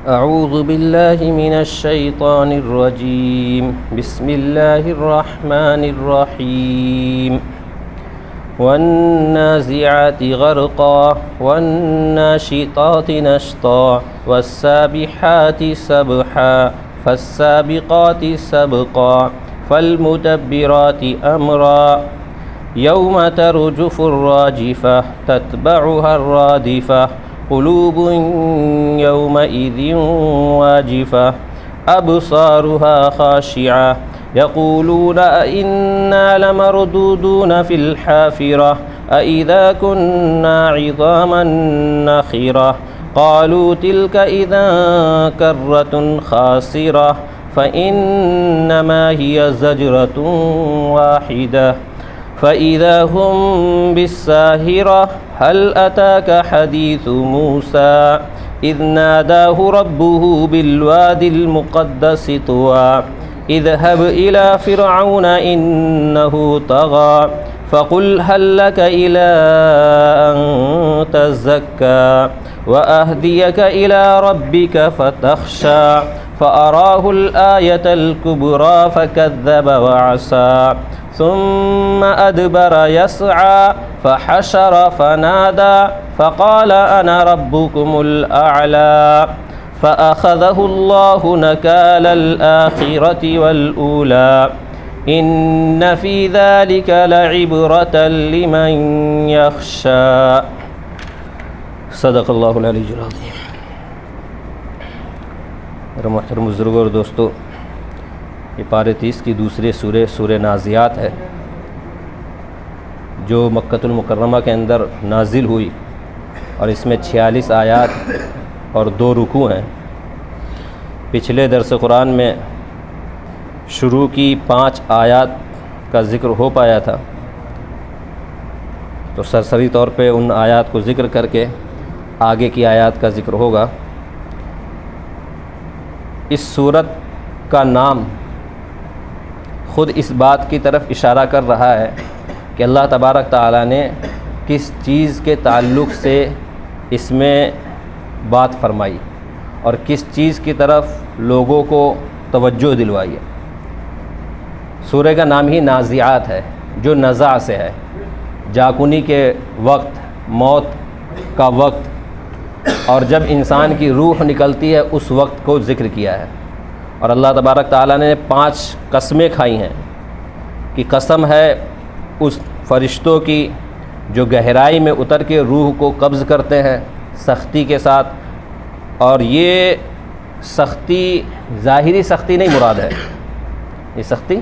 أعوذ بالله من الشيطان الرجيم بسم الله الرحمن الرحيم والنازعات غرقا والناشطات نشطا والسابحات سبحا فالسابقات سبقا فالمدبرات أمرا يوم ترجف الراجفة تتبعها الرادفة قلوب يومئذ واجفة أبصارها خاشعة يقولون أئنا لمردودون في الحافرة أئذا كنا عظاما نخرة قالوا تلك إذا كرة خاسرة فإنما هي زجرة واحدة فإذا هم بالساهرة هل أتاك حديث موسى إذ ناداه ربه بالوادي المقدس طوى اذهب إلى فرعون إنه طغى فقل هل لك إلى أن تزكى وأهديك إلى ربك فتخشى فأراه الآية الكبرى فكذب وعصى ثم أدبر يسعى فحشر فنادى فقال أنا ربكم الأعلى فأخذه الله نكال الآخرة والأولى إن في ذلك لعبرة لمن يخشى صدق اللہ العلی العظیم۔ میرے محترم بزرگوں اور دوستو، یہ پارہ 30 کی دوسری سورہ نازعات ہے، جو مکۃ المکرمہ کے اندر نازل ہوئی، اور اس میں 46 آیات اور 2 رکوع ہیں۔ پچھلے درس قرآن میں شروع کی 5 آیات کا ذکر ہو پایا تھا، تو سرسری طور پہ ان آیات کو ذکر کر کے آگے کی آیات کا ذکر ہوگا۔ اس سورت کا نام خود اس بات کی طرف اشارہ کر رہا ہے کہ اللہ تبارک تعالیٰ نے کس چیز کے تعلق سے اس میں بات فرمائی اور کس چیز کی طرف لوگوں کو توجہ دلوائی ہے۔ سورہ کا نام ہی نازعات ہے، جو نزع سے ہے، جاکنی کے وقت، موت کا وقت، اور جب انسان کی روح نکلتی ہے اس وقت کو ذکر کیا ہے۔ اور اللہ تبارک تعالیٰ نے 5 قسمیں کھائی ہیں کہ قسم ہے اس فرشتوں کی جو گہرائی میں اتر کے روح کو قبض کرتے ہیں سختی کے ساتھ، اور یہ سختی ظاہری سختی نہیں مراد ہے، یہ سختی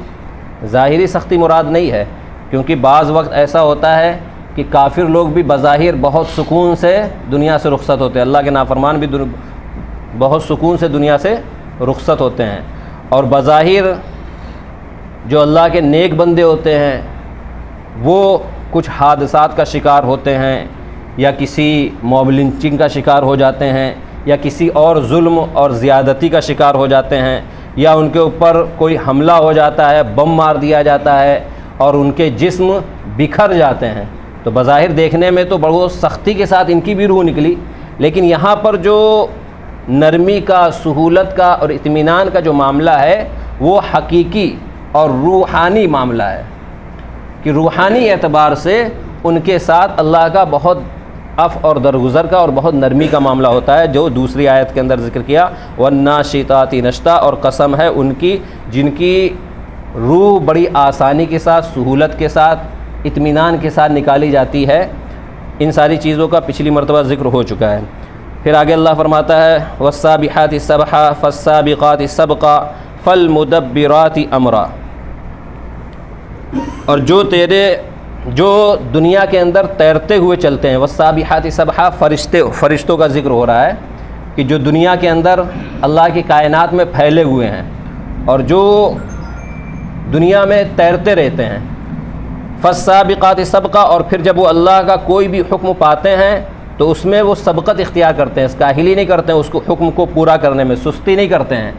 ظاہری سختی مراد نہیں ہے، کیونکہ بعض وقت ایسا ہوتا ہے کہ کافر لوگ بھی بظاہر بہت سکون سے دنیا سے رخصت ہوتے ہیں، اللہ کے نافرمان بھی بہت سکون سے دنیا سے رخصت ہوتے ہیں، اور بظاہر جو اللہ کے نیک بندے ہوتے ہیں وہ کچھ حادثات کا شکار ہوتے ہیں، یا کسی موب لنچنگ کا شکار ہو جاتے ہیں، یا کسی اور ظلم اور زیادتی کا شکار ہو جاتے ہیں، یا ان کے اوپر کوئی حملہ ہو جاتا ہے، بم مار دیا جاتا ہے اور ان کے جسم بکھر جاتے ہیں، تو بظاہر دیکھنے میں تو بہت سختی کے ساتھ ان کی بھی روح نکلی، لیکن یہاں پر جو نرمی کا، سہولت کا اور اطمینان کا جو معاملہ ہے وہ حقیقی اور روحانی معاملہ ہے، کہ روحانی اعتبار سے ان کے ساتھ اللہ کا بہت عفو اور درگزر کا اور بہت نرمی کا معاملہ ہوتا ہے، جو دوسری آیت کے اندر ذکر کیا وَالنَّاشِطَاتِ نَشْطًا، اور قسم ہے ان کی جن کی روح بڑی آسانی کے ساتھ، سہولت کے ساتھ، اطمینان کے ساتھ نکالی جاتی ہے۔ ان ساری چیزوں کا پچھلی مرتبہ ذکر ہو چکا ہے۔ پھر آگے اللہ فرماتا ہے وَالسَّابِحَاتِ سَبْحًا فَالسَّابِقَاتِ سَبْقًا فَالْمُدَبِّرَاتِ أَمْرًا، اور جو دنیا کے اندر تیرتے ہوئے چلتے ہیں، وَالسَّابِحَاتِ سَبْحًا، فرشتوں کا ذکر ہو رہا ہے کہ جو دنیا کے اندر اللہ کی کائنات میں پھیلے ہوئے ہیں اور جو دنیا میں تیرتے رہتے ہیں۔ فَالسَّابِقَاتِ سَبْقًا، اور پھر جب وہ اللہ کا کوئی بھی حکم پاتے ہیں تو اس میں وہ سبقت اختیار کرتے ہیں، کاہلی نہیں کرتے ہیں، اس کو حکم کو پورا کرنے میں سستی نہیں کرتے ہیں،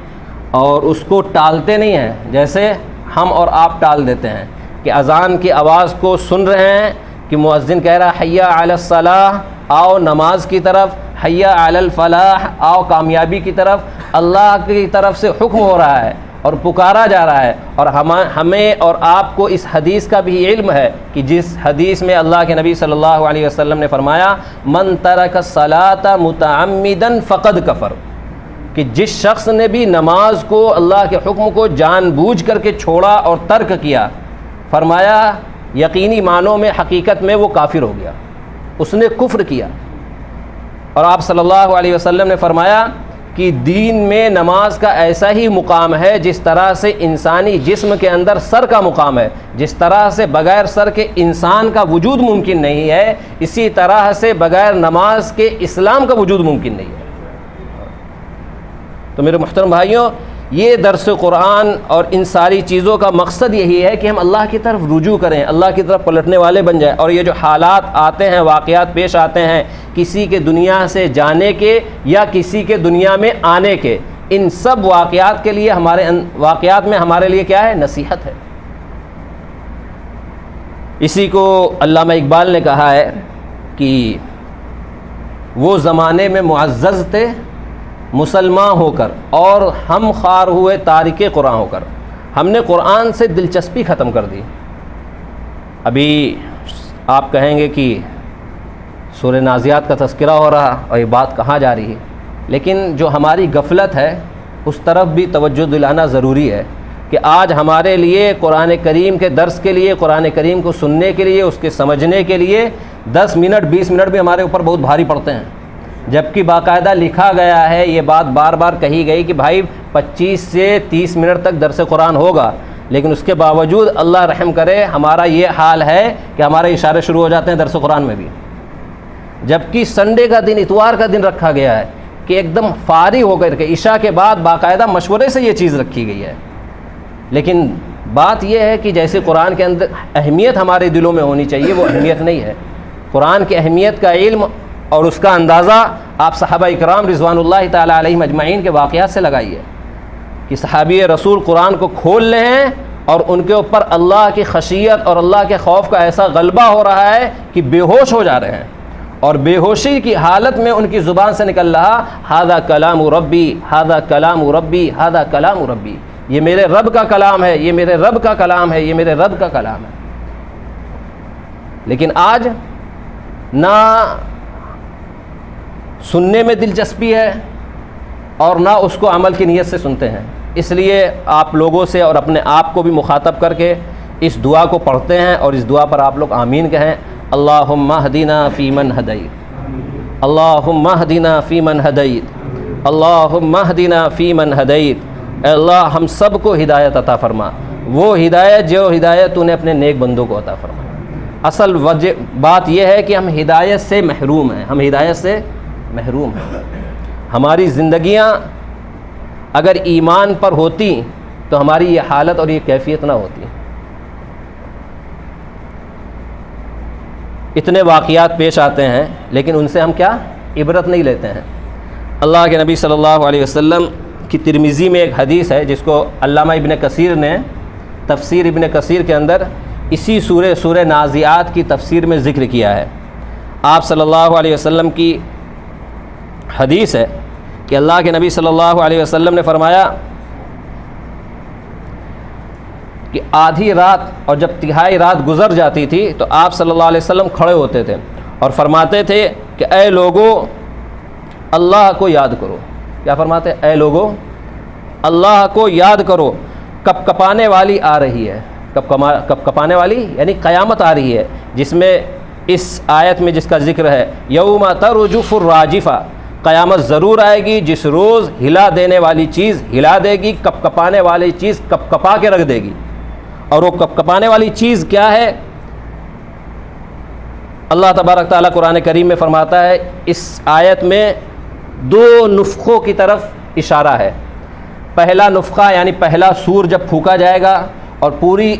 اور اس کو ٹالتے نہیں ہیں جیسے ہم اور آپ ٹال دیتے ہیں، کہ اذان کی آواز کو سن رہے ہیں کہ مؤذن کہہ رہا حی علی الصلاح، آؤ نماز کی طرف، حی علی الفلاح، آؤ کامیابی کی طرف، اللہ کی طرف سے حکم ہو رہا ہے اور پکارا جا رہا ہے۔ اور ہمیں اور آپ کو اس حدیث کا بھی علم ہے کہ جس حدیث میں اللہ کے نبی صلی اللہ علیہ وسلم نے فرمایا من ترک الصلاۃ متعمدا فقد کفر، کہ جس شخص نے بھی نماز کو، اللہ کے حکم کو جان بوجھ کر کے چھوڑا اور ترک کیا، فرمایا یقینی معنوں میں، حقیقت میں وہ کافر ہو گیا، اس نے کفر کیا۔ اور آپ صلی اللہ علیہ وسلم نے فرمایا کہ دین میں نماز کا ایسا ہی مقام ہے جس طرح سے انسانی جسم کے اندر سر کا مقام ہے، جس طرح سے بغیر سر کے انسان کا وجود ممکن نہیں ہے، اسی طرح سے بغیر نماز کے اسلام کا وجود ممکن نہیں ہے۔ تو میرے محترم بھائیوں، یہ درس قرآن اور ان ساری چیزوں کا مقصد یہی ہے کہ ہم اللہ کی طرف رجوع کریں، اللہ کی طرف پلٹنے والے بن جائیں۔ اور یہ جو حالات آتے ہیں، واقعات پیش آتے ہیں کسی کے دنیا سے جانے کے یا کسی کے دنیا میں آنے کے، ان سب واقعات کے لیے ہمارے لیے کیا ہے؟ نصیحت ہے۔ اسی کو علامہ اقبال نے کہا ہے کہ وہ زمانے میں معزز تھے مسلمان ہو کر، اور ہم خوار ہوئے تارک قرآن ہو کر، ہم نے قرآن سے دلچسپی ختم کر دی۔ ابھی آپ کہیں گے کہ سورہ نازعات کا تذکرہ ہو رہا اور یہ بات کہاں جا رہی ہے، لیکن جو ہماری غفلت ہے اس طرف بھی توجہ دلانا ضروری ہے کہ آج ہمارے لیے قرآن کریم کے درس کے لیے، قرآن کریم کو سننے کے لیے، اس کے سمجھنے کے لیے 10 منٹ 20 منٹ بھی ہمارے اوپر بہت بھاری پڑتے ہیں، جبکہ باقاعدہ لکھا گیا ہے، یہ بات بار بار کہی گئی کہ بھائی 25 سے 30 منٹ تک درس قرآن ہوگا، لیکن اس کے باوجود اللہ رحم کرے ہمارا یہ حال ہے کہ ہمارے اشارے شروع ہو جاتے ہیں درس قرآن میں بھی، جبکہ سنڈے کا دن، اتوار کا دن رکھا گیا ہے کہ ایک دم فارغ ہو کر کے عشاء کے بعد باقاعدہ مشورے سے یہ چیز رکھی گئی ہے۔ لیکن بات یہ ہے کہ جیسے قرآن کے اندر اہمیت ہمارے دلوں میں ہونی چاہیے، وہ اہمیت نہیں ہے۔ قرآن کی اہمیت کا علم اور اس کا اندازہ آپ صحابہ اکرام رضوان اللہ تعالیٰ علیہم اجمعین کے واقعات سے لگائیے کہ صحابی رسول قرآن کو کھول لے ہیں اور ان کے اوپر اللہ کی خشیت اور اللہ کے خوف کا ایسا غلبہ ہو رہا ہے کہ بے ہوش ہو جا رہے ہیں، اور بے ہوشی کی حالت میں ان کی زبان سے نکل رہا ھذا کلام ربی، ھذا کلام ربی، ھذا کلام ربی، یہ میرے رب کا کلام ہے، یہ میرے رب کا کلام ہے، یہ میرے رب کا کلام ہے۔ لیکن آج نہ سننے میں دلچسپی ہے اور نہ اس کو عمل کی نیت سے سنتے ہیں۔ اس لیے آپ لوگوں سے اور اپنے آپ کو بھی مخاطب کر کے اس دعا کو پڑھتے ہیں، اور اس دعا پر آپ لوگ آمین کہیں۔ اللہم اہدنا فیمن ہدیت، اللہم اہدنا فیمن ہدیت، اللہم اہدنا فیمن ہدیت۔ اے اللہ ہم سب کو ہدایت عطا فرما، وہ ہدایت جو ہدایت تو نے اپنے نیک بندوں کو عطا فرما۔ اصل بات یہ ہے کہ ہم ہدایت سے محروم ہیں، ہم ہدایت سے محروم ہیں۔ ہماری زندگیاں اگر ایمان پر ہوتی تو ہماری یہ حالت اور یہ کیفیت نہ ہوتی۔ اتنے واقعات پیش آتے ہیں لیکن ان سے ہم کیا عبرت نہیں لیتے ہیں۔ اللہ کے نبی صلی اللہ علیہ وسلم کی ترمذی میں ایک حدیث ہے جس کو علامہ ابن کثیر نے تفسیر ابن کثیر کے اندر اسی سورہ نازعات کی تفسیر میں ذکر کیا ہے۔ آپ صلی اللہ علیہ وسلم کی حدیث ہے کہ اللہ کے نبی صلی اللہ علیہ وسلم نے فرمایا کہ آدھی رات اور جب تہائی رات گزر جاتی تھی تو آپ صلی اللہ علیہ وسلم کھڑے ہوتے تھے اور فرماتے تھے کہ اے لوگو اللہ کو یاد کرو۔ کیا فرماتے؟ اے لوگو اللہ کو یاد کرو، کپ کپانے والی آ رہی ہے۔ کپ کپانے والی یعنی قیامت آ رہی ہے، جس میں اس آیت میں جس کا ذکر ہے یوم ترجف الراجفہ، قیامت ضرور آئے گی جس روز ہلا دینے والی چیز ہلا دے گی، کپ کپانے والی چیز کپ کپا کے رکھ دے گی۔ اور وہ کپ کپانے والی چیز کیا ہے؟ اللہ تبارک تعالیٰ قرآن کریم میں فرماتا ہے، اس آیت میں 2 نفخوں کی طرف اشارہ ہے۔ پہلا نفخہ یعنی پہلا سور جب پھونکا جائے گا اور پوری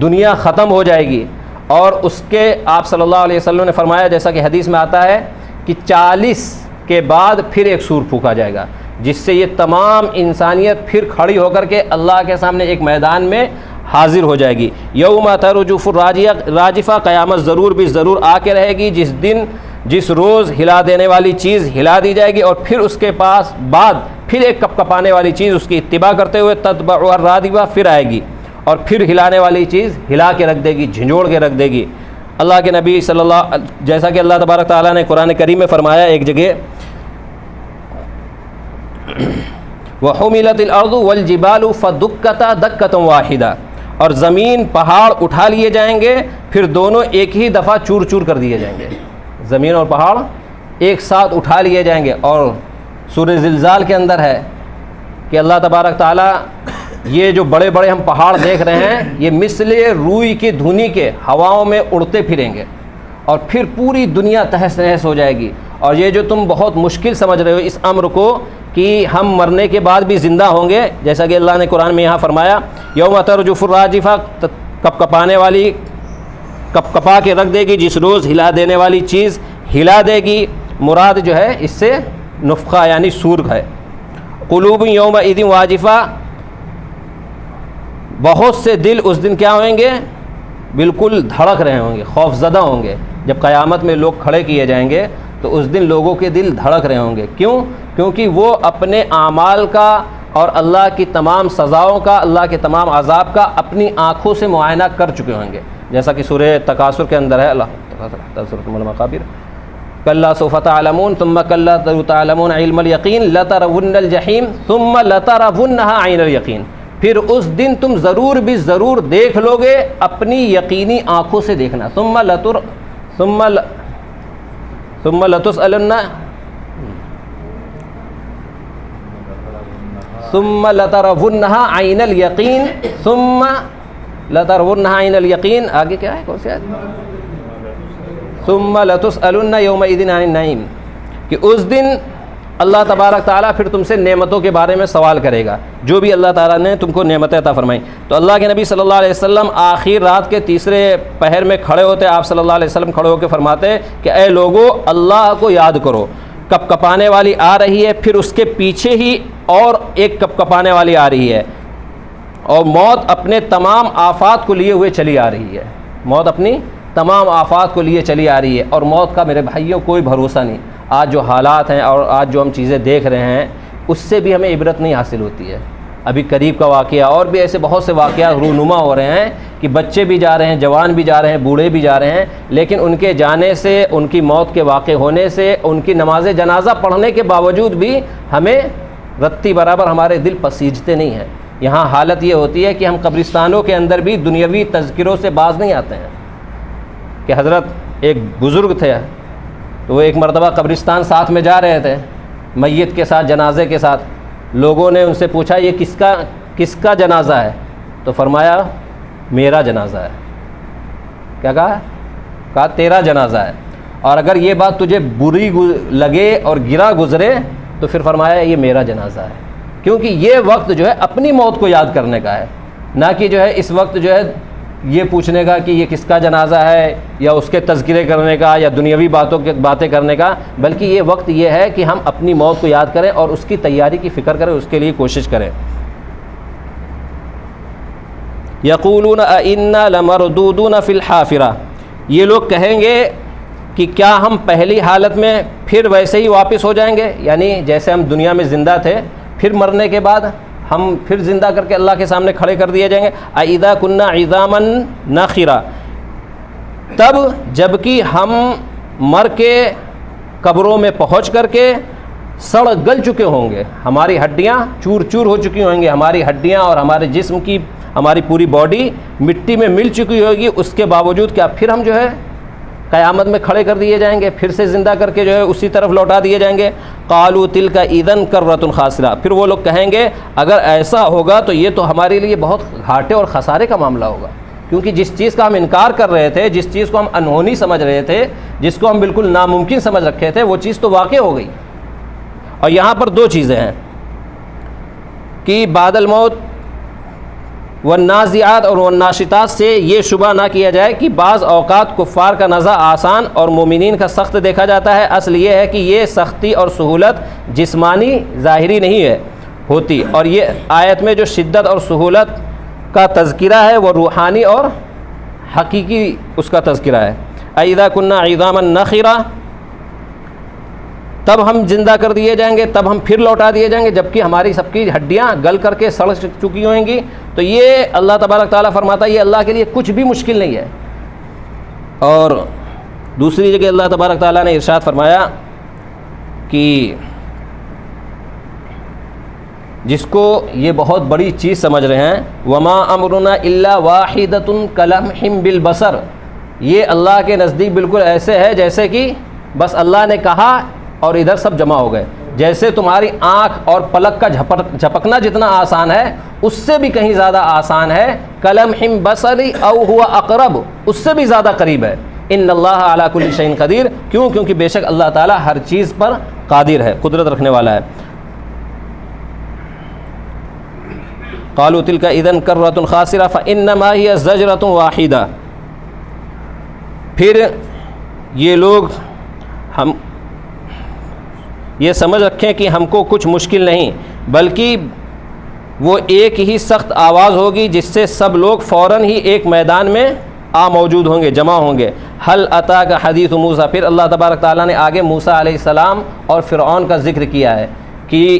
دنیا ختم ہو جائے گی، اور اس کے آپ صلی اللہ علیہ وسلم نے فرمایا جیسا کہ حدیث میں آتا ہے کہ 40 کے بعد پھر ایک سور پھونکا جائے گا، جس سے یہ تمام انسانیت پھر کھڑی ہو کر کے اللہ کے سامنے ایک میدان میں حاضر ہو جائے گی۔ یوم ترجف الراجفہ، قیامت ضرور بھی ضرور آ کے رہے گی، جس دن جس روز ہلا دینے والی چیز ہلا دی جائے گی اور پھر اس کے پاس بعد پھر ایک کپ کپانے والی چیز اس کی اتباع کرتے ہوئے تتبعها الرادفہ پھر آئے گی اور پھر ہلانے والی چیز ہلا کے رکھ دے گی، جھنجھوڑ کے رکھ دے گی۔ اللہ کے نبی صلی اللہ، جیسا کہ اللہ تبارک تعالیٰ نے قرآن کریم میں فرمایا ایک جگہ، وَحُمِلَتِ الْأَرْضُ وَالْجِبَالُ فَدُكَّتَا دَكَّةً وَاحِدَةً، اور زمین پہاڑ اٹھا لیے جائیں گے پھر دونوں ایک ہی دفعہ چور چور کر دیے جائیں گے۔ زمین اور پہاڑ ایک ساتھ اٹھا لیے جائیں گے۔ اور سورہ زلزال کے اندر ہے کہ اللہ تبارک تعالیٰ یہ جو بڑے بڑے ہم پہاڑ دیکھ رہے ہیں یہ مثل روئی کی دھنی کے ہواؤں میں اڑتے پھریں گے اور پھر پوری دنیا تہس نہس ہو جائے گی۔ اور یہ جو تم بہت مشکل سمجھ رہے ہو اس امر کو کہ ہم مرنے کے بعد بھی زندہ ہوں گے، جیسا کہ اللہ نے قرآن میں یہاں فرمایا یوم ترجف الراجفہ، کپ کپانے والی کپ کپا کے رکھ دے گی، جس روز ہلا دینے والی چیز ہلا دے گی۔ مراد جو ہے اس سے نفخہ یعنی سور ہے۔ قلوب یومئذ واجفہ، بہت سے دل اس دن کیا ہوئیں گے؟ بالکل دھڑک رہے ہوں گے، خوف زدہ ہوں گے۔ جب قیامت میں لوگ کھڑے کیے جائیں گے تو اس دن لوگوں کے دل دھڑک رہے ہوں گے۔ کیوں؟ کیونکہ وہ اپنے اعمال کا اور اللہ کی تمام سزاؤں کا، اللہ کے تمام عذاب کا اپنی آنکھوں سے معائنہ کر چکے ہوں گے، جیسا کہ سورہ تکاثر کے اندر ہے، اللہ المقابر، کلا سوف تعلمون ثم کلا تعلمون علم الیقین لترون الجحیم ثم لترونها عین الیقین، پھر اس دن تم ضرور بھی ضرور دیکھ لو گے اپنی یقینی آنکھوں سے دیکھنا۔ ثم لتسألن ثم لترونها عین الیقین ثم لترونها عین الیقین، آگے کیا ہے؟ کون سی آیت؟ ثم لتسألن یومئذ عن النعیم، کہ اس دن اللہ تبارک تعالیٰ پھر تم سے نعمتوں کے بارے میں سوال کرے گا، جو بھی اللہ تعالیٰ نے تم کو نعمتیں عطا فرمائیں۔ تو اللہ کے نبی صلی اللہ علیہ وسلم آخر رات کے تیسرے پہر میں کھڑے ہوتے، آپ صلی اللہ علیہ وسلم کھڑے ہو کے فرماتے کہ اے لوگو اللہ کو یاد کرو، کپ کپانے والی آ رہی ہے، پھر اس کے پیچھے ہی اور ایک کپ کپانے والی آ رہی ہے، اور موت اپنے تمام آفات کو لیے ہوئے چلی آ رہی ہے، موت اپنی تمام آفات کو لیے چلی آ رہی ہے۔ اور موت کا میرے بھائیوں کوئی بھروسہ نہیں۔ آج جو حالات ہیں اور آج جو ہم چیزیں دیکھ رہے ہیں اس سے بھی ہمیں عبرت نہیں حاصل ہوتی ہے۔ ابھی قریب کا واقعہ اور بھی ایسے بہت سے واقعات رونما ہو رہے ہیں کہ بچے بھی جا رہے ہیں، جوان بھی جا رہے ہیں، بوڑھے بھی جا رہے ہیں، لیکن ان کے جانے سے، ان کی موت کے واقع ہونے سے، ان کی نماز جنازہ پڑھنے کے باوجود بھی ہمیں رتی برابر ہمارے دل پسیجتے نہیں ہیں۔ یہاں حالت یہ ہوتی ہے کہ ہم قبرستانوں کے اندر بھی دنیاوی تذکروں سے باز نہیں آتے ہیں۔ کہ حضرت ایک بزرگ تھے تو وہ ایک مرتبہ قبرستان ساتھ میں جا رہے تھے میت کے ساتھ، جنازے کے ساتھ، لوگوں نے ان سے پوچھا یہ کس کا جنازہ ہے؟ تو فرمایا میرا جنازہ ہے۔ کیا کہا تیرا جنازہ ہے، اور اگر یہ بات تجھے بری لگے اور گرا گزرے تو پھر فرمایا یہ میرا جنازہ ہے۔ کیونکہ یہ وقت جو ہے اپنی موت کو یاد کرنے کا ہے، نہ کہ جو ہے اس وقت جو ہے یہ پوچھنے کا کہ یہ کس کا جنازہ ہے یا اس کے تذکرے کرنے کا یا دنیاوی باتیں کرنے کا، بلکہ یہ وقت یہ ہے کہ ہم اپنی موت کو یاد کریں اور اس کی تیاری کی فکر کریں، اس کے لیے کوشش کریں۔ یقولون انا لمردودون فی الحافرہ، یہ لوگ کہیں گے کہ کیا ہم پہلی حالت میں پھر ویسے ہی واپس ہو جائیں گے، یعنی جیسے ہم دنیا میں زندہ تھے پھر مرنے کے بعد ہم پھر زندہ کر کے اللہ کے سامنے کھڑے کر دیے جائیں گے۔ اذا كنا عظاما نخرا، تب جبکہ ہم مر کے قبروں میں پہنچ کر کے سڑ گل چکے ہوں گے، ہماری ہڈیاں چور چور ہو چکی ہوں گی، ہماری ہڈیاں اور ہمارے جسم کی ہماری پوری باڈی مٹی میں مل چکی ہوگی، اس کے باوجود کیا پھر ہم جو ہے قیامت میں کھڑے کر دیے جائیں گے، پھر سے زندہ کر کے جو ہے اسی طرف لوٹا دیے جائیں گے۔ قالوا تلک اذا کرۃ خاسرہ، پھر وہ لوگ کہیں گے اگر ایسا ہوگا تو یہ تو ہمارے لیے بہت گھاٹے اور خسارے کا معاملہ ہوگا، کیونکہ جس چیز کا ہم انکار کر رہے تھے، جس چیز کو ہم انہونی سمجھ رہے تھے، جس کو ہم بالکل ناممکن سمجھ رکھے تھے، وہ چیز تو واقع ہو گئی۔ اور یہاں پر دو چیزیں ہیں کہ بعد الموت والنازعات اور والناشطات سے یہ شبہ نہ کیا جائے کہ بعض اوقات کفار کا نزع آسان اور مومنین کا سخت دیکھا جاتا ہے۔ اصل یہ ہے کہ یہ سختی اور سہولت جسمانی ظاہری نہیں ہے ہوتی، اور یہ آیت میں جو شدت اور سہولت کا تذکرہ ہے وہ روحانی اور حقیقی اس کا تذکرہ ہے۔ اذا كنا عظاما نخرا، تب ہم زندہ کر دیے جائیں گے، تب ہم پھر لوٹا دیے جائیں گے، جبکہ ہماری سب کی ہڈیاں گل کر کے سڑ چکی ہوئیں گی۔ تو یہ اللہ تبارک تعالیٰ فرماتا ہے یہ اللہ کے لیے کچھ بھی مشکل نہیں ہے۔ اور دوسری جگہ اللہ تبارک تعالیٰ نے ارشاد فرمایا کہ جس کو یہ بہت بڑی چیز سمجھ رہے ہیں، وما امرنا الا واحدۃ کلمح بالبصر، یہ اللہ کے نزدیک بالکل ایسے ہے جیسے کہ بس اللہ نے کہا اور ادھر سب جمع ہو گئے۔ جیسے تمہاری آنکھ اور پلک کا جھپکنا جتنا آسان ہے اس سے بھی کہیں زیادہ آسان ہے کلمح بصری او ہوا اقرب، اس سے بھی زیادہ قریب ہے۔ ان اللہ علی کل شیء قدیر، کیونکہ بے شک اللہ تعالیٰ ہر چیز پر قادر ہے، قدرت رکھنے والا ہے۔ قالوا تلک اذا کرۃ خاسرہ فانما ہی زجرۃ واحدہ، پھر یہ لوگ ہم یہ سمجھ رکھیں کہ ہم کو کچھ مشکل نہیں، بلکہ وہ ایک ہی سخت آواز ہوگی جس سے سب لوگ فوراً ہی ایک میدان میں موجود ہوں گے، جمع ہوں گے۔ حل اتاک حدیث موسیٰ، پھر اللہ تبارک تعالیٰ نے آگے موسیٰ علیہ السلام اور فرعون کا ذکر کیا ہے کہ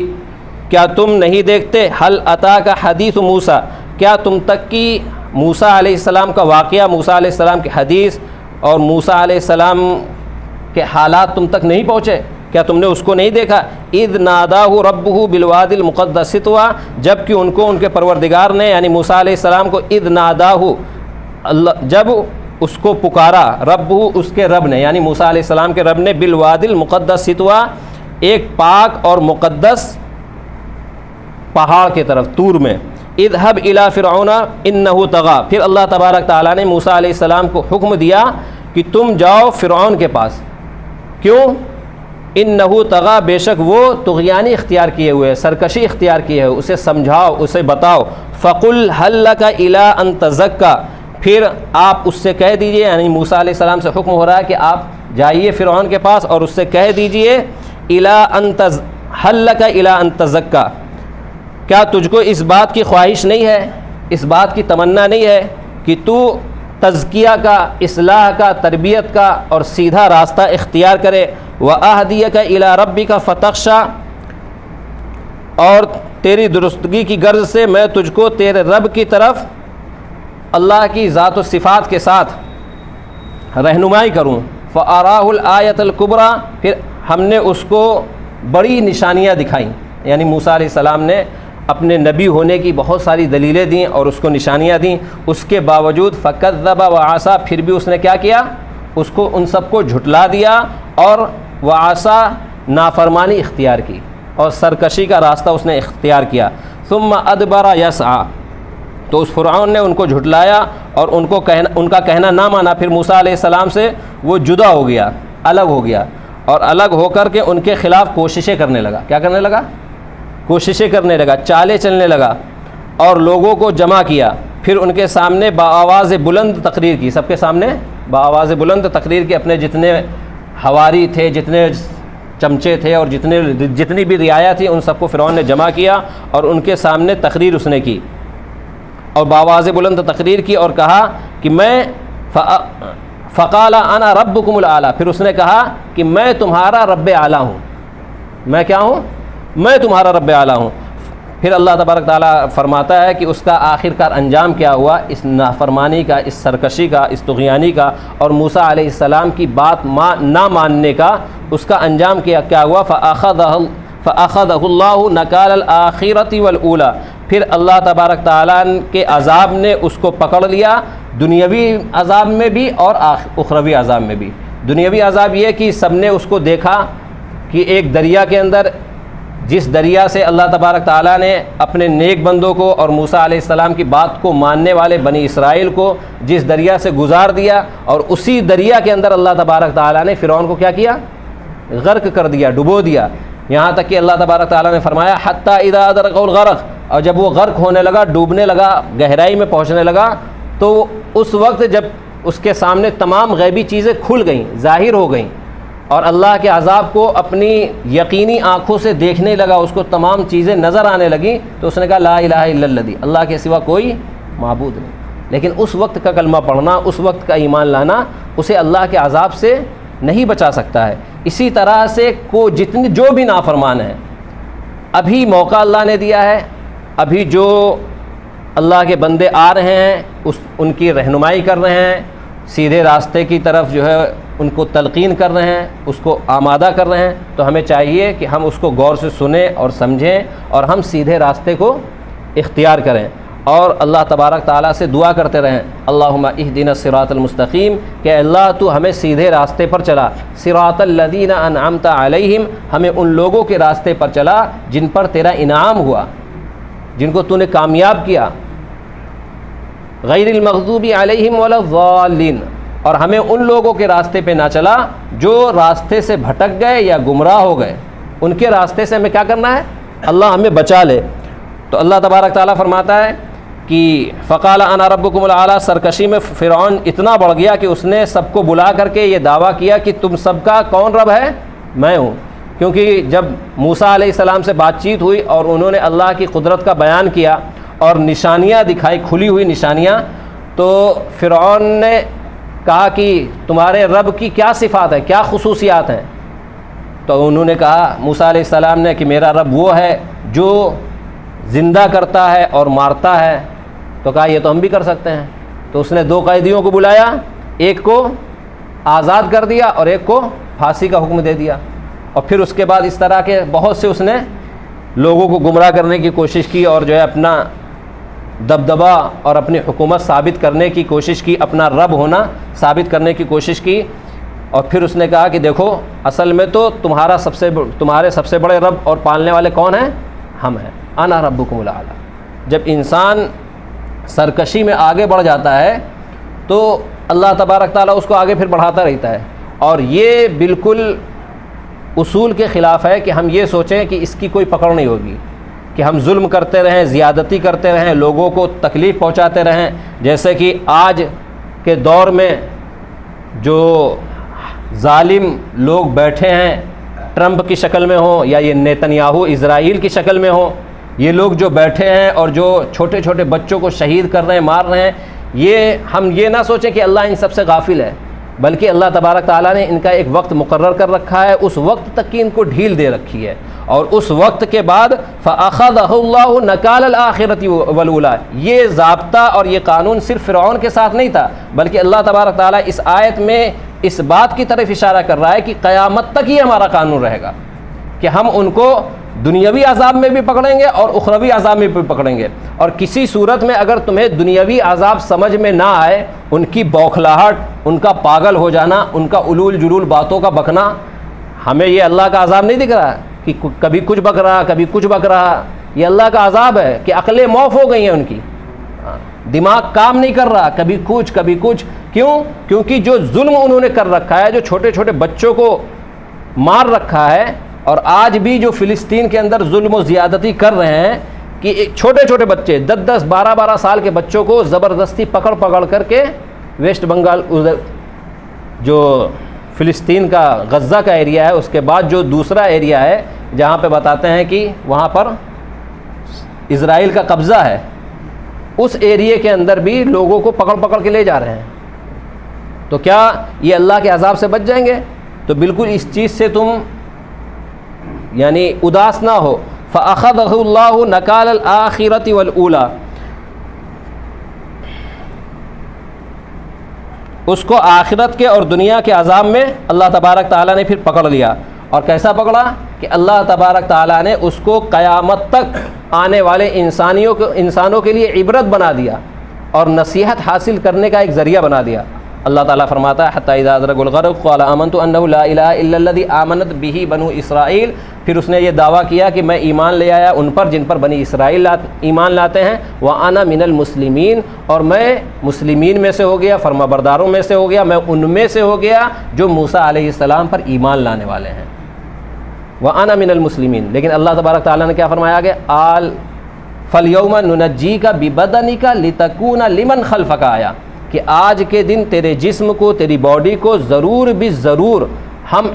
کیا تم نہیں دیکھتے، حل اتاک حدیث موسیٰ، کیا تم تک کی موسیٰ علیہ السلام کا واقعہ، موسیٰ علیہ السلام کی حدیث اور موسیٰ علیہ السلام کے حالات تم تک نہیں پہنچے؟ کیا تم نے اس کو نہیں دیکھا؟ اذ ناداہ ربہ بالوادی المقدس طویٰ، جب کہ ان کو ان کے پروردگار نے یعنی موسیٰ علیہ السلام کو اذ ناداہ، جب اس کو پکارا، ربہ اس کے رب نے یعنی موسیٰ علیہ السلام کے رب نے، بالوادی المقدس طویٰ ایک پاک اور مقدس پہاڑ کے طرف، طور میں، اذهب الى فرعون انه طغى، پھر اللہ تبارک تعالیٰ نے موسیٰ علیہ السلام کو حکم دیا کہ تم جاؤ فرعون کے پاس۔ کیوں؟ انه طغى، بے شک وہ طغیانی اختیار کیے ہوئے، سرکشی اختیار کیے ہوئے، اسے سمجھاؤ، اسے بتاؤ۔ فقل هل لك الى ان تزكى، پھر آپ اس سے کہہ دیجئے، یعنی موسیٰ علیہ السلام سے حکم ہو رہا ہے کہ آپ جائیے فرعون کے پاس اور اس سے کہہ دیجئے هل لك الى ان تزكى، کیا تجھ کو اس بات کی خواہش نہیں ہے، اس بات کی تمنا نہیں ہے کہ تو تزکیہ کا، اصلاح کا، تربیت کا اور سیدھا راستہ اختیار کرے؟ وَأَهْدِيَكَ إِلَىٰ رَبِّكَ فَتَخْشَىٰ، اور تیری درستگی کی غرض سے میں تجھ کو تیرے رب کی طرف اللہ کی ذات و صفات کے ساتھ رہنمائی کروں۔ فَأَرَاهُ الْآيَةَ الْكُبْرىٰ، پھر ہم نے اس کو بڑی نشانیاں دکھائیں، یعنی موسیٰ علیہ السلام نے اپنے نبی ہونے کی بہت ساری دلیلیں دیں اور اس کو نشانیاں دیں، اس کے باوجود فَكَذَّبَ وَعَصَىٰ، پھر بھی اس نے کیا کیا؟ اس کو ان سب کو جھٹلا دیا اور وعصیٰ نافرمانی اختیار کی اور سرکشی کا راستہ اس نے اختیار کیا۔ ثم ادبر یسعیٰ، تو اس فرعون نے ان کو جھٹلایا اور ان کا کہنا نہ مانا، پھر موسیٰ علیہ السلام سے وہ جدا ہو گیا، الگ ہو گیا، اور الگ ہو کر کے ان کے خلاف کوششیں کرنے لگا۔ کیا کرنے لگا؟ کوششیں کرنے لگا، چالیں چلنے لگا اور لوگوں کو جمع کیا، پھر ان کے سامنے بآواز بلند تقریر کی، سب کے سامنے بآواز بلند تقریر کی، اپنے جتنے حواری تھے، جتنے چمچے تھے اور جتنی بھی رعایا تھی، ان سب کو فرعون نے جمع کیا اور ان کے سامنے تقریر اس نے کی اور بآواز بلند تقریر کی اور کہا کہ میں فقال انا ربکم الاعلی، پھر اس نے کہا کہ میں تمہارا رب اعلیٰ ہوں۔ میں کیا ہوں؟ میں تمہارا رب اعلیٰ ہوں۔ پھر اللہ تبارک تعالیٰ فرماتا ہے کہ اس کا آخر کار انجام کیا ہوا، اس نافرمانی کا، اس سرکشی کا، اس طغیانی کا اور موسیٰ علیہ السلام کی بات نہ ماننے کا، اس کا انجام کیا ہوا؟ فَأَخَذَهُ اللَّهُ نَكَالَ الْآخِرَةِ وَالْأُولَىٰ، پھر اللہ تبارک تعالیٰ کے عذاب نے اس کو پکڑ لیا، دنیاوی عذاب میں بھی اور اخروی عذاب میں بھی۔ دنیاوی عذاب یہ کہ سب نے اس کو دیکھا کہ ایک دریا کے اندر، جس دریا سے اللہ تبارک تعالیٰ نے اپنے نیک بندوں کو اور موسیٰ علیہ السلام کی بات کو ماننے والے بنی اسرائیل کو جس دریا سے گزار دیا، اور اسی دریا کے اندر اللہ تبارک تعالیٰ نے فرعون کو کیا غرق کر دیا، ڈبو دیا، یہاں تک کہ اللہ تبارک تعالیٰ نے فرمایا حتیٰ اذا ادرک الغرق، اور جب وہ غرق ہونے لگا، ڈوبنے لگا، گہرائی میں پہنچنے لگا، تو اس وقت جب اس کے سامنے تمام غیبی چیزیں کھل گئیں، ظاہر ہو گئیں، اور اللہ کے عذاب کو اپنی یقینی آنکھوں سے دیکھنے لگا، اس کو تمام چیزیں نظر آنے لگیں، تو اس نے کہا لا الہ الا اللہ، اللہ کے سوا کوئی معبود نہیں۔ لیکن اس وقت کا کلمہ پڑھنا، اس وقت کا ایمان لانا اسے اللہ کے عذاب سے نہیں بچا سکتا ہے۔ اسی طرح سے جتنے جو بھی نافرمان ہیں، ابھی موقع اللہ نے دیا ہے، ابھی جو اللہ کے بندے آ رہے ہیں ان کی رہنمائی کر رہے ہیں، سیدھے راستے کی طرف جو ہے ان کو تلقین کر رہے ہیں، اس کو آمادہ کر رہے ہیں، تو ہمیں چاہیے کہ ہم اس کو غور سے سنیں اور سمجھیں اور ہم سیدھے راستے کو اختیار کریں، اور اللہ تبارک تعالیٰ سے دعا کرتے رہیں، اللہم اہدنا الصراط المستقیم، کہ اللہ تو ہمیں سیدھے راستے پر چلا، صراط الذین انعمت علیہم، ہمیں ان لوگوں کے راستے پر چلا جن پر تیرا انعام ہوا، جن کو تو نے کامیاب کیا، غیر المغضوب علیہم ولا الضالین، اور ہمیں ان لوگوں کے راستے پہ نہ چلا جو راستے سے بھٹک گئے یا گمراہ ہو گئے، ان کے راستے سے ہمیں کیا کرنا ہے، اللہ ہمیں بچا لے۔ تو اللہ تبارک تعالیٰ فرماتا ہے کہ فقال انا ربکم الاعلی، سرکشی میں فرعون اتنا بڑھ گیا کہ اس نے سب کو بلا کر کے یہ دعویٰ کیا کہ تم سب کا کون رب ہے، میں ہوں، کیونکہ جب موسیٰ علیہ السلام سے بات چیت ہوئی اور انہوں نے اللہ کی قدرت کا بیان کیا اور نشانیاں دکھائی، کھلی ہوئی نشانیاں، تو فرعون نے کہا کہ تمہارے رب کی کیا صفات ہے، کیا خصوصیات ہیں؟ تو انہوں نے کہا موسیٰ علیہ السلام نے کہ میرا رب وہ ہے جو زندہ کرتا ہے اور مارتا ہے۔ تو کہا یہ تو ہم بھی کر سکتے ہیں۔ تو اس نے 2 قیدیوں کو بلایا، ایک کو آزاد کر دیا اور ایک کو پھانسی کا حکم دے دیا، اور پھر اس کے بعد اس طرح کے بہت سے اس نے لوگوں کو گمراہ کرنے کی کوشش کی اور جو ہے اپنا دبدبہ اور اپنی حکومت ثابت کرنے کی کوشش کی، اپنا رب ہونا ثابت کرنے کی کوشش کی، اور پھر اس نے کہا کہ دیکھو اصل میں تو تمہارے سب سے بڑے رب اور پالنے والے کون ہیں؟ ہم ہیں، انا ربکم الاعلی۔ جب انسان سرکشی میں آگے بڑھ جاتا ہے تو اللہ تبارک تعالیٰ اس کو آگے پھر بڑھاتا رہتا ہے، اور یہ بالکل اصول کے خلاف ہے کہ ہم یہ سوچیں کہ اس کی کوئی پکڑ نہیں ہوگی، کہ ہم ظلم کرتے رہیں، زیادتی کرتے رہیں، لوگوں کو تکلیف پہنچاتے رہیں، جیسے کہ آج کے دور میں جو ظالم لوگ بیٹھے ہیں، ٹرمپ کی شکل میں ہوں یا یہ نیتنیاہو اسرائیل کی شکل میں ہوں، یہ لوگ جو بیٹھے ہیں اور جو چھوٹے چھوٹے بچوں کو شہید کر رہے ہیں، مار رہے ہیں، ہم یہ نہ سوچیں کہ اللہ ان سب سے غافل ہے، بلکہ اللہ تبارک تعالیٰ نے ان کا ایک وقت مقرر کر رکھا ہے، اس وقت تک کی ان کو ڈھیل دے رکھی ہے، اور اس وقت کے بعد فَأَخَذَهُ اللَّهُ نَكَالَ الْآخِرَةِ وَالْأُولَىٰ، یہ ضابطہ اور یہ قانون صرف فرعون کے ساتھ نہیں تھا، بلکہ اللہ تبارک تعالیٰ اس آیت میں اس بات کی طرف اشارہ کر رہا ہے کہ قیامت تک ہی ہمارا قانون رہے گا، کہ ہم ان کو دنیاوی عذاب میں بھی پکڑیں گے اور اخروی عذاب میں بھی پکڑیں گے، اور کسی صورت میں اگر تمہیں دنیاوی عذاب سمجھ میں نہ آئے، ان کی بوکھلاہٹ، ان کا پاگل ہو جانا، ان کا علول جلول باتوں کا بکنا، ہمیں یہ اللہ کا عذاب نہیں دکھ رہا کہ کبھی کچھ بک رہا کبھی کچھ بک رہا، یہ اللہ کا عذاب ہے کہ عقلیں موف ہو گئی ہیں، ان کی دماغ کام نہیں کر رہا، کبھی کچھ، کیوں؟ کیونکہ جو ظلم انہوں نے کر رکھا ہے، جو چھوٹے چھوٹے بچوں کو مار رکھا ہے، اور آج بھی جو فلسطین کے اندر ظلم و زیادتی کر رہے ہیں کہ چھوٹے چھوٹے بچے 10 12 سال کے بچوں کو زبردستی پکڑ کر کے ویسٹ بنگال، جو فلسطین کا غزہ کا ایریا ہے، اس کے بعد جو دوسرا ایریا ہے جہاں پہ بتاتے ہیں کہ وہاں پر اسرائیل کا قبضہ ہے، اس ایریے کے اندر بھی لوگوں کو پکڑ کے لے جا رہے ہیں، تو کیا یہ اللہ کے عذاب سے بچ جائیں گے؟ تو بالکل اس چیز سے تم یعنی اداس نہ ہو۔ فَأَخَذَهُ اللَّهُ نَكَالَ الْآخِرَةِ وَالْأُولَىٰ، اس کو آخرت کے اور دنیا کے عذاب میں اللہ تبارک تعالیٰ نے پھر پکڑ لیا، اور کیسا پکڑا کہ اللہ تبارک تعالیٰ نے اس کو قیامت تک آنے والے انسانوں کے لیے عبرت بنا دیا اور نصیحت حاصل کرنے کا ایک ذریعہ بنا دیا۔ اللہ تعالیٰ فرماتا ہے حتی اذا ادرک الغرق قال آمنت انہ لا الہ الا الذی آمنت بہ بنو اسرائیل، پھر اس نے یہ دعویٰ کیا کہ میں ایمان لے آیا ان پر جن پر بنی اسرائیل ایمان لاتے ہیں، وَأَنَا مِنَ الْمُسْلِمِينَ، اور میں مسلمین میں سے ہو گیا، فرما برداروں میں سے ہو گیا، میں ان میں سے ہو گیا جو موسیٰ علیہ السلام پر ایمان لانے والے ہیں، وَأَنَا مِنَ الْمُسْلِمِينَ۔ لیکن اللہ تبارک تعالیٰ نے کیا فرمایا آگے؟ فَالْيَوْمَ نُنَجِّيكَ بِبَدَنِكَ لِتَكُونَ لِمَنْ خَلْفَكَ آیا، کہ آج کے دن تیرے جسم کو، تیری باڈی کو ضرور بھی ضرور ہم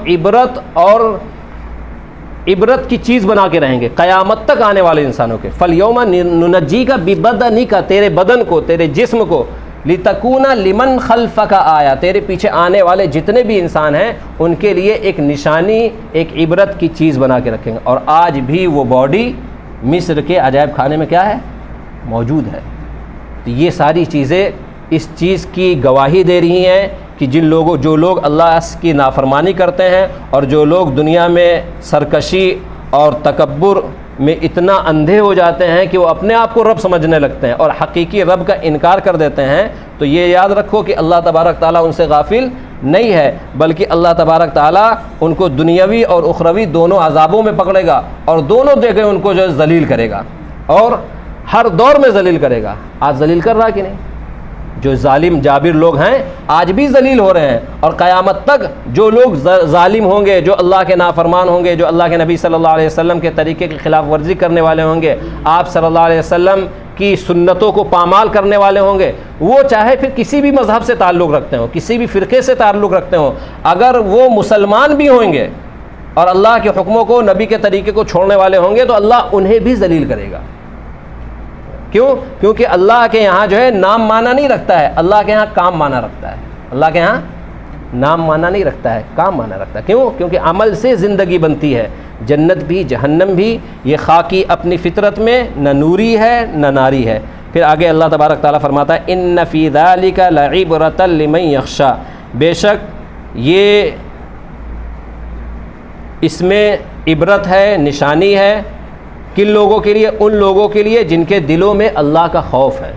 عبرت کی چیز بنا کے رہیں گے قیامت تک آنے والے انسانوں کے۔ فَالْيَوْمَ نُنَجِّيكَ بِبَدَنِكَ، تیرے بدن کو، تیرے جسم کو لِتَكُونَ لِمَنْ خَلْفَكَ آیا، تیرے پیچھے آنے والے جتنے بھی انسان ہیں ان کے لیے ایک نشانی، ایک عبرت کی چیز بنا کے رکھیں گے۔ اور آج بھی وہ باڈی مصر کے عجائب خانے میں کیا ہے؟ موجود ہے۔ تو یہ ساری چیزیں اس چیز کی گواہی دے رہی ہیں کہ جو لوگ اللہ کی نافرمانی کرتے ہیں اور جو لوگ دنیا میں سرکشی اور تکبر میں اتنا اندھے ہو جاتے ہیں کہ وہ اپنے آپ کو رب سمجھنے لگتے ہیں اور حقیقی رب کا انکار کر دیتے ہیں، تو یہ یاد رکھو کہ اللہ تبارک تعالیٰ ان سے غافل نہیں ہے، بلکہ اللہ تبارک تعالیٰ ان کو دنیاوی اور اخروی دونوں عذابوں میں پکڑے گا اور دونوں جگہ ان کو جو ہے ذلیل کرے گا، اور ہر دور میں ذلیل کرے گا۔ آج ذلیل کر رہا کہ نہیں؟ جو ظالم جابر لوگ ہیں آج بھی ذلیل ہو رہے ہیں، اور قیامت تک جو لوگ ظالم ہوں گے، جو اللہ کے نافرمان ہوں گے، جو اللہ کے نبی صلی اللہ علیہ وسلم کے طریقے کی خلاف ورزی کرنے والے ہوں گے، آپ صلی اللہ علیہ وسلم کی سنتوں کو پامال کرنے والے ہوں گے، وہ چاہے پھر کسی بھی مذہب سے تعلق رکھتے ہوں، کسی بھی فرقے سے تعلق رکھتے ہوں، اگر وہ مسلمان بھی ہوں گے اور اللہ کے حکموں کو، نبی کے طریقے کو چھوڑنے والے ہوں گے، تو اللہ انہیں بھی ذلیل کرے گا۔ کیوں؟ کیونکہ اللہ کے یہاں جو ہے نام مانا نہیں رکھتا ہے، اللہ کے یہاں کام مانا رکھتا ہے۔ اللہ کے یہاں نام مانا نہیں رکھتا ہے، کام مانا رکھتا ہے۔ کیوں؟ کیونکہ عمل سے زندگی بنتی ہے، جنت بھی جہنم بھی۔ یہ خاکی اپنی فطرت میں نہ نوری ہے نہ ناری ہے۔ پھر آگے اللہ تبارک تعالیٰ فرماتا ہے ان فی ذلک لعبرۃ لمن یخشی، بے شک یہ اس میں عبرت ہے، نشانی ہے، کن لوگوں کے لیے؟ ان لوگوں کے لیے جن کے دلوں میں اللہ کا خوف ہے۔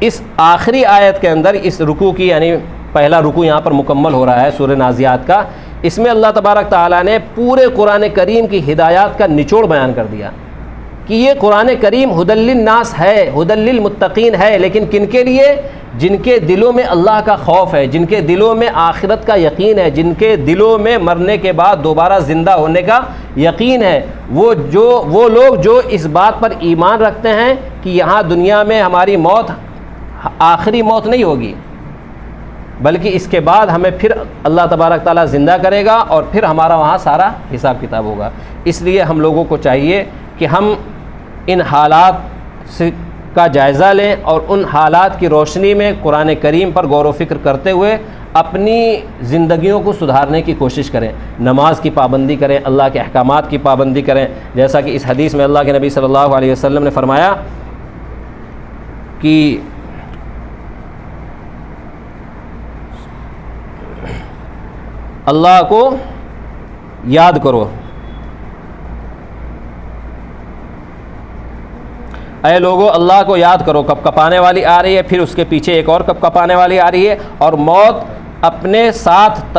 اس آخری آیت کے اندر اس رکوع کی، یعنی پہلا رکوع یہاں پر مکمل ہو رہا ہے سورہ نازعات کا، اس میں اللہ تبارک تعالیٰ نے پورے قرآن کریم کی ہدایات کا نچوڑ بیان کر دیا کہ یہ قرآن کریم ھدی للناس ہے، ھدی للمتقین ہے، لیکن کن کے لیے؟ جن کے دلوں میں اللہ کا خوف ہے، جن کے دلوں میں آخرت کا یقین ہے، جن کے دلوں میں مرنے کے بعد دوبارہ زندہ ہونے کا یقین ہے، وہ لوگ جو اس بات پر ایمان رکھتے ہیں کہ یہاں دنیا میں ہماری موت آخری موت نہیں ہوگی، بلکہ اس کے بعد ہمیں پھر اللہ تبارک تعالیٰ زندہ کرے گا اور پھر ہمارا وہاں سارا حساب کتاب ہوگا۔ اس لیے ہم لوگوں کو چاہیے کہ ہم ان حالات کا جائزہ لیں اور ان حالات کی روشنی میں قرآن کریم پر غور و فکر کرتے ہوئے اپنی زندگیوں کو سدھارنے کی کوشش کریں، نماز کی پابندی کریں، اللہ کے احکامات کی پابندی کریں، جیسا کہ اس حدیث میں اللہ کے نبی صلی اللہ علیہ وسلم نے فرمایا کہ اللہ کو یاد کرو، اے لوگو اللہ کو یاد کرو، کپ کپانے والی آ رہی ہے، پھر اس کے پیچھے ایک اور کپ کپانے والی آ رہی ہے، اور موت اپنے ساتھ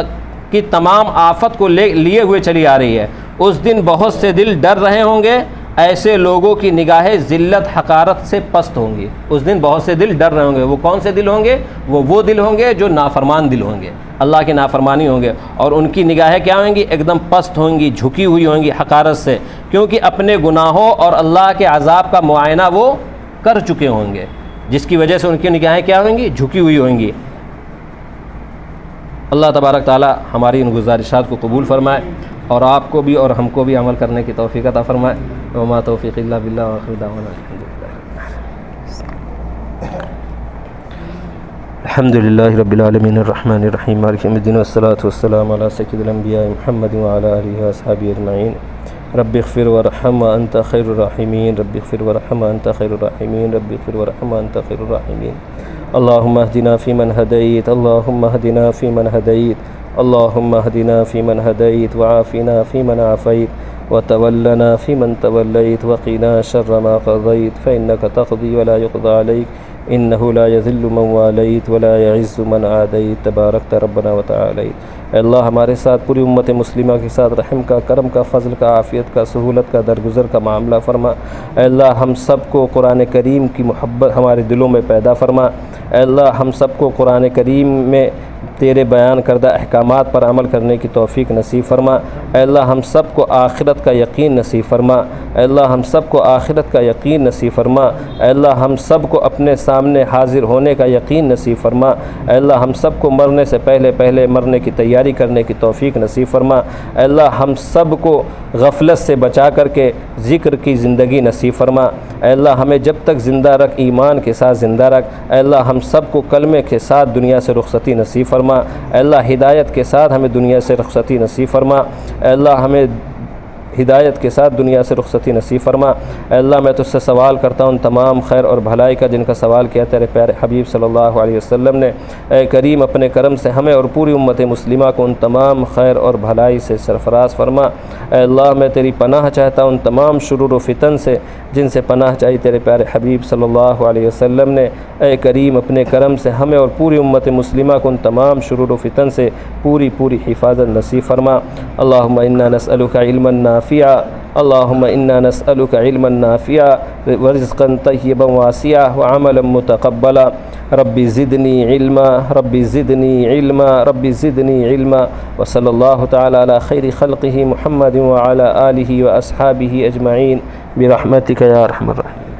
کی تمام آفت کو لیے ہوئے چلی آ رہی ہے۔ اس دن بہت سے دل ڈر رہے ہوں گے، ایسے لوگوں کی نگاہیں ذلت حقارت سے پست ہوں گی۔ اس دن بہت سے دل ڈر رہے ہوں گے، وہ کون سے دل ہوں گے؟ وہ دل ہوں گے جو نافرمان دل ہوں گے، اللہ کی نافرمانی ہوں گے، اور ان کی نگاہیں کیا ہوں گی؟ ایک دم پست ہوں گی، جھکی ہوئی ہوں گی حقارت سے، کیونکہ اپنے گناہوں اور اللہ کے عذاب کا معائنہ وہ کر چکے ہوں گے، جس کی وجہ سے ان کی نگاہیں کیا ہوں گی؟ جھکی ہوئی ہوں گی۔ اللہ تبارک تعالی ہماری ان گزارشات کو قبول فرمائے اور آپ کو بھی اور ہم کو بھی عمل کرنے کی توفیق عطا فرمائے۔ وما توفیق الا باللہ وآخر دعوانا الحمد للہ رب العالمین الرحمن الرحیم مالک یوم الدین والصلاة والسلام علی سید الانبیاء محمد وعلی آلہ واصحابہ اجمعین۔ رب اغفر وارحم وانت خیر الراحمین، رب اغفر وارحم وانت خیر الراحمین، رب اغفر وارحم وانت خیر الراحمین۔ اللہم اہدنا فیمن ہدیت، اللہم اہدنا فیمن ہدیت، اللہم اہدنا فیمن ہدیت، وعافنا فیمن عافیت، وتولنا فیمن تولیت، وقنا شر ما قضیت، فإنک تقضی ولا یقضى علیک، انہ لا یذل من والیت ولا یعز من عادیت، تبارکت ربنا وتعالیت۔ اے اللہ ہمارے ساتھ پوری امت مسلمہ کے ساتھ رحم کا، کرم کا، فضل کا، عافیت کا، سہولت کا، درگزر کا معاملہ فرما۔ اے اللہ ہم سب کو قرآن کریم کی محبت ہمارے دلوں میں پیدا فرما۔ اے اللہ ہم سب کو قرآن کریم میں تیرے بیان کردہ احکامات پر عمل کرنے کی توفیق نصیب فرما۔ اے اللہ ہم سب کو آخرت کا یقین نصیب فرما۔ اے اللہ ہم سب کو آخرت کا یقین نصیب فرما۔ اے اللہ ہم سب کو اپنے سامنے حاضر ہونے کا یقین نصیب فرما۔ اے اللہ ہم سب کو مرنے سے پہلے مرنے کی تیاری کرنے کی توفیق نصیب فرما۔ اے اللہ ہم سب کو غفلت سے بچا کر کے ذکر کی زندگی نصیب فرما۔ اے اللہ ہمیں جب تک زندہ رکھ، ایمان کے ساتھ زندہ رکھ۔ اے اللہ ہم سب کو کلمے کے ساتھ دنیا سے رخصتی نصیب فرما۔ اے اللہ ہدایت کے ساتھ ہمیں دنیا سے رخصتی نصیب فرما۔ اے اللہ ہمیں ہدایت کے ساتھ دنیا سے رخصتی نصیب فرما۔ اے اللہ میں تجھ سے سوال کرتا ہوں تمام خیر اور بھلائی کا جن کا سوال کیا تیرے پیارے حبیب صلی اللہ علیہ وسلم نے۔ اے کریم اپنے کرم سے ہمیں اور پوری امت مسلمہ کو ان تمام خیر اور بھلائی سے سرفراز فرما۔ اے اللہ میں تیری پناہ چاہتا ہوں ان تمام شرور و فتن سے جن سے پناہ چاہی تیرے پیارے حبیب صلی اللہ علیہ وسلم نے۔ اے کریم اپنے کرم سے ہمیں اور پوری امت مسلمہ کو ان تمام شرور و فتن سے پوری حفاظت نصیب فرما۔ اللہم انا نسألک علما نافعا، اللہم انا نسألک علما نافعا ورزقا طیبا واسعا وعملا متقبلا۔ ربی زدنی علما، ربی زدنی علما، ربی زدنی علما۔ وصلی اللہ تعالی علی خیر خلقہ محمد وعلی آلہ واصحابہ اجمعین برحمتک یا ارحم الراحمین۔